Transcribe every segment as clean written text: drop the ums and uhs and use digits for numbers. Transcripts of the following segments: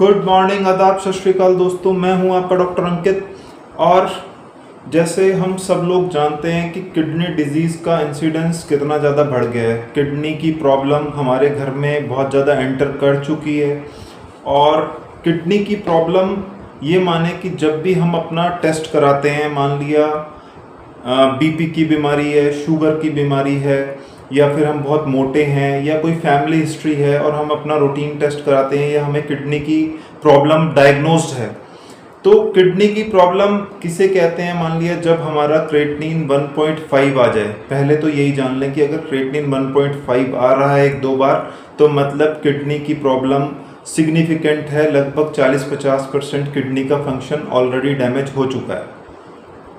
Good morning, आदाब, सत श्री अकाल दोस्तों। मैं हूं आपका डॉक्टर अंकित। और जैसे हम सब लोग जानते हैं कि किडनी डिजीज़ का इंसिडेंस कितना ज़्यादा बढ़ गया है। किडनी की प्रॉब्लम हमारे घर में बहुत ज़्यादा एंटर कर चुकी है। और किडनी की प्रॉब्लम ये माने कि जब भी हम अपना टेस्ट कराते हैं, मान लिया बीपी की बीमारी है, शुगर की बीमारी है, या फिर हम बहुत मोटे हैं, या कोई फैमिली हिस्ट्री है और हम अपना रूटीन टेस्ट कराते हैं, या हमें किडनी की प्रॉब्लम डायग्नोस्ड है। तो किडनी की प्रॉब्लम किसे कहते हैं? मान लिया जब हमारा क्रेटिनिन 1.5 आ जाए। पहले तो यही जान लें कि अगर क्रेटिनिन 1.5 आ रहा है 1-2 बार, तो मतलब किडनी की प्रॉब्लम सिग्निफिकेंट है। लगभग 40-50% किडनी का फंक्शन ऑलरेडी डैमेज हो चुका है।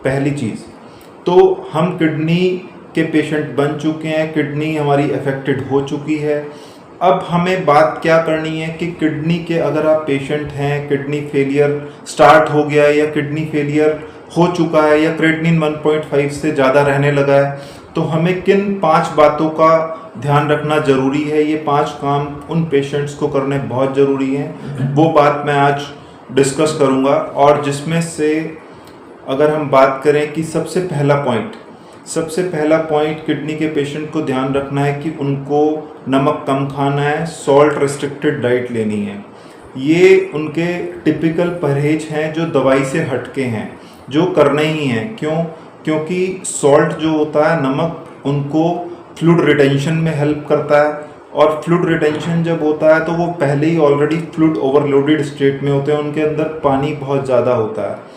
पहली चीज़ तो हम किडनी के पेशेंट बन चुके हैं, किडनी हमारी अफेक्टेड हो चुकी है। अब हमें बात क्या करनी है कि किडनी के अगर आप पेशेंट हैं, किडनी फेलियर स्टार्ट हो गया है या किडनी फेलियर हो चुका है या क्रेटिनिन 1.5 से ज़्यादा रहने लगा है, तो हमें किन 5 बातों का ध्यान रखना ज़रूरी है। ये 5 काम उन पेशेंट्स को करने बहुत ज़रूरी हैं। वो बात मैं आज डिस्कस करूँगा। और जिसमें से अगर हम बात करें कि सबसे पहला पॉइंट किडनी के पेशेंट को ध्यान रखना है कि उनको नमक कम खाना है, सॉल्ट रिस्ट्रिक्टेड डाइट लेनी है। ये उनके टिपिकल परहेज हैं जो दवाई से हटके हैं, जो करने ही हैं। क्योंकि सॉल्ट जो होता है, नमक, उनको फ्लूइड रिटेंशन में हेल्प करता है। और फ्लूइड रिटेंशन जब होता है तो वो पहले ही ऑलरेडी फ्लूइड ओवरलोडेड स्टेट में होते हैं, उनके अंदर पानी बहुत ज़्यादा होता है।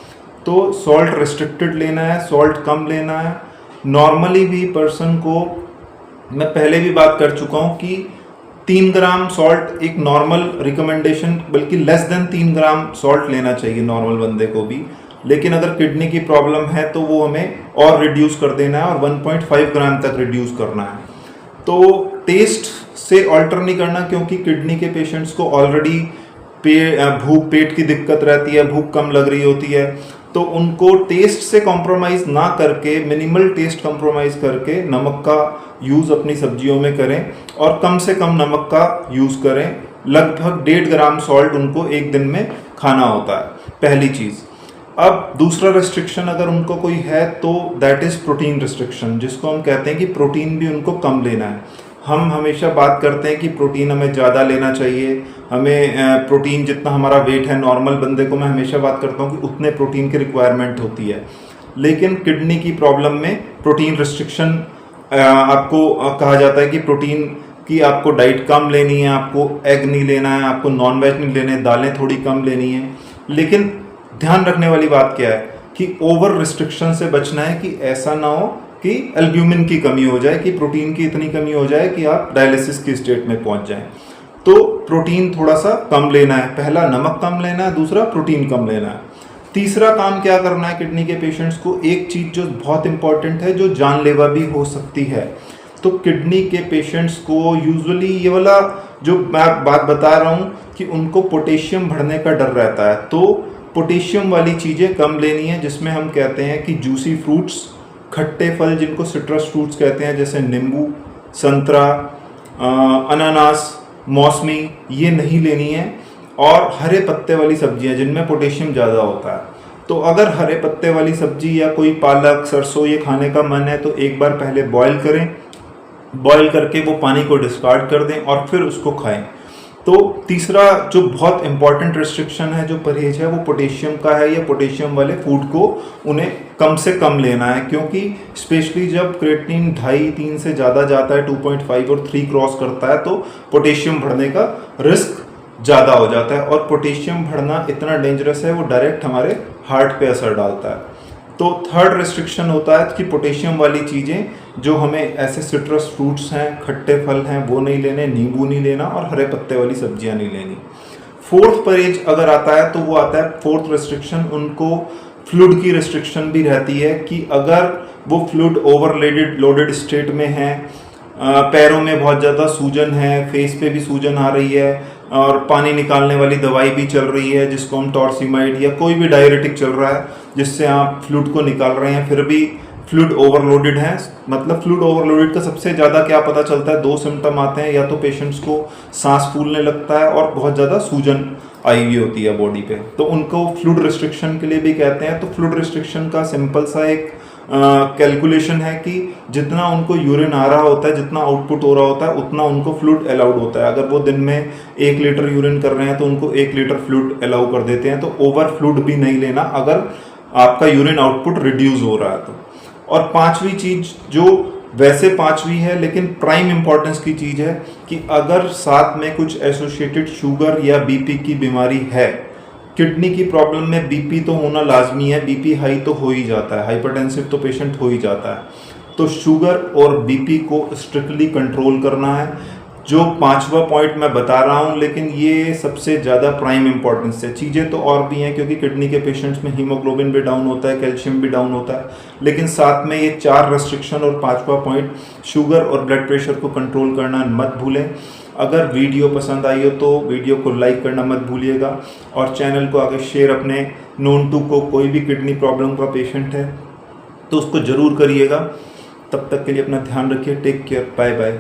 तो सॉल्ट रिस्ट्रिक्टेड लेना है, सॉल्ट कम लेना है। नॉर्मली भी पर्सन को, मैं पहले भी बात कर चुका हूँ कि 3 ग्राम सॉल्ट एक नॉर्मल रिकमेंडेशन, बल्कि लेस देन 3 ग्राम सॉल्ट लेना चाहिए नॉर्मल बंदे को भी। लेकिन अगर किडनी की प्रॉब्लम है तो वो हमें और रिड्यूस कर देना है और 1.5 ग्राम तक रिड्यूस करना है। तो टेस्ट से ऑल्टर नहीं करना, क्योंकि किडनी के पेशेंट्स को ऑलरेडी पेट की दिक्कत रहती है, भूख कम लग रही होती है। तो उनको टेस्ट से कॉम्प्रोमाइज़ ना करके, मिनिमल टेस्ट कॉम्प्रोमाइज़ करके नमक का यूज़ अपनी सब्जियों में करें और कम से कम नमक का यूज़ करें। लगभग 1.5 ग्राम सॉल्ट उनको एक दिन में खाना होता है, पहली चीज़। अब दूसरा रिस्ट्रिक्शन अगर उनको कोई है तो दैट इज़ प्रोटीन रिस्ट्रिक्शन, जिसको हम कहते हैं कि प्रोटीन भी उनको कम लेना है। हम हमेशा बात करते हैं कि प्रोटीन हमें ज़्यादा लेना चाहिए, हमें प्रोटीन जितना हमारा वेट है, नॉर्मल बंदे को मैं हमेशा बात करता हूँ कि उतने प्रोटीन की रिक्वायरमेंट होती है। लेकिन किडनी की प्रॉब्लम में प्रोटीन रिस्ट्रिक्शन आपको कहा जाता है कि प्रोटीन की आपको डाइट कम लेनी है, आपको एग नहीं लेना है, आपको नॉन वेज नहीं लेने, दालें थोड़ी कम लेनी है। लेकिन ध्यान रखने वाली बात क्या है कि ओवर रिस्ट्रिक्शन से बचना है, कि ऐसा ना हो कि एल्ब्यूमिन की कमी हो जाए, कि प्रोटीन की इतनी कमी हो जाए कि आप डायलिसिस की स्टेट में पहुंच जाएं। तो प्रोटीन थोड़ा सा कम लेना है। पहला नमक कम लेना है, दूसरा प्रोटीन कम लेना है। तीसरा काम क्या करना है किडनी के पेशेंट्स को, एक चीज़ जो बहुत इंपॉर्टेंट है, जो जानलेवा भी हो सकती है। तो किडनी के पेशेंट्स को यूजुअली ये वाला जो मैं बात बता रहा हूँ कि उनको पोटेशियम बढ़ने का डर रहता है, तो पोटेशियम वाली चीज़ें कम लेनी है, जिसमें हम कहते हैं कि जूसी फ्रूट्स, खट्टे फल जिनको सिट्रस फ्रूट्स कहते हैं, जैसे नींबू, संतरा, अनानास, मौसमी, ये नहीं लेनी है। और हरे पत्ते वाली सब्जियां जिनमें पोटेशियम ज़्यादा होता है। तो अगर हरे पत्ते वाली सब्जी या कोई पालक, सरसों ये खाने का मन है तो एक बार पहले बॉईल करें, बॉईल करके वो पानी को डिस्कार्ड कर दें और फिर उसको खाएं। तो तीसरा जो बहुत इंपॉर्टेंट रिस्ट्रिक्शन है, जो परहेज है, वो पोटेशियम का है, या पोटेशियम वाले फूड को उन्हें कम से कम लेना है। क्योंकि स्पेशली जब क्रेटिनिन 2.5-3 से ज़्यादा जाता है, 2.5 और 3 क्रॉस करता है, तो पोटेशियम बढ़ने का रिस्क ज़्यादा हो जाता है। और पोटेशियम बढ़ना इतना डेंजरस है, वो डायरेक्ट हमारे हार्ट पे असर डालता है। तो थर्ड रिस्ट्रिक्शन होता है कि पोटेशियम वाली चीज़ें जो हमें, ऐसे सिट्रस फ्रूट्स हैं, खट्टे फल हैं, वो नहीं लेने, नींबू नहीं लेना और हरे पत्ते वाली सब्जियां नहीं लेनी। फोर्थ परहेज अगर आता है तो वो आता है फोर्थ रिस्ट्रिक्शन, उनको फ्लूइड की रिस्ट्रिक्शन भी रहती है कि अगर वो फ्लूइड ओवरलोडेड स्टेट में है, पैरों में बहुत ज़्यादा सूजन है, फेस पे भी सूजन आ रही है और पानी निकालने वाली दवाई भी चल रही है जिसको हम टॉर्सिमाइड, या कोई भी डायरेटिक चल रहा है जिससे आप फ्लूइड को निकाल रहे हैं, फिर भी फ्लूइड ओवरलोडेड है। मतलब फ्लूइड ओवरलोडेड का सबसे ज़्यादा क्या पता चलता है, 2 सिम्टम आते हैं, या तो पेशेंट्स को सांस फूलने लगता है और बहुत ज़्यादा सूजन आई हुई होती है बॉडी पे, तो उनको फ्लूइड रिस्ट्रिक्शन के लिए भी कहते हैं। तो फ्लूइड रिस्ट्रिक्शन का सिंपल सा एक कैलकुलेशन है कि जितना उनको यूरिन आ रहा होता है, जितना आउटपुट हो रहा होता है, उतना उनको फ्लूइड अलाउड होता है। अगर वो दिन में 1 लीटर यूरिन कर रहे हैं तो उनको 1 लीटर फ्लूइड अलाउ कर देते हैं। तो ओवर फ्लूइड भी नहीं लेना अगर आपका यूरिन आउटपुट रिड्यूस हो रहा है तो। और पांचवी चीज, जो वैसे पांचवी है लेकिन प्राइम इंपॉर्टेंस की चीज है, कि अगर साथ में कुछ एसोसिएटेड शुगर या बीपी की बीमारी है, किडनी की प्रॉब्लम में बीपी तो होना लाजमी है, बीपी हाई तो हो ही जाता है, हाइपरटेंसिव तो पेशेंट हो ही जाता है। तो शुगर और बीपी को स्ट्रिक्टली कंट्रोल करना है। जो 5वां पॉइंट मैं बता रहा हूँ, लेकिन ये सबसे ज़्यादा प्राइम इंपॉर्टेंस है। चीज़ें तो और भी हैं, क्योंकि किडनी के पेशेंट्स में हीमोग्लोबिन भी डाउन होता है, कैल्शियम भी डाउन होता है, लेकिन साथ में ये 4 रेस्ट्रिक्शन और 5वां पॉइंट शुगर और ब्लड प्रेशर को कंट्रोल करना मत भूलें। अगर वीडियो पसंद आई हो तो वीडियो को लाइक करना मत भूलिएगा, और चैनल को आगे शेयर अपने नोन टू को, कोई भी किडनी प्रॉब्लम का पेशेंट है तो उसको ज़रूर करिएगा। तब तक के लिए अपना ध्यान रखिए। Take care, bye bye.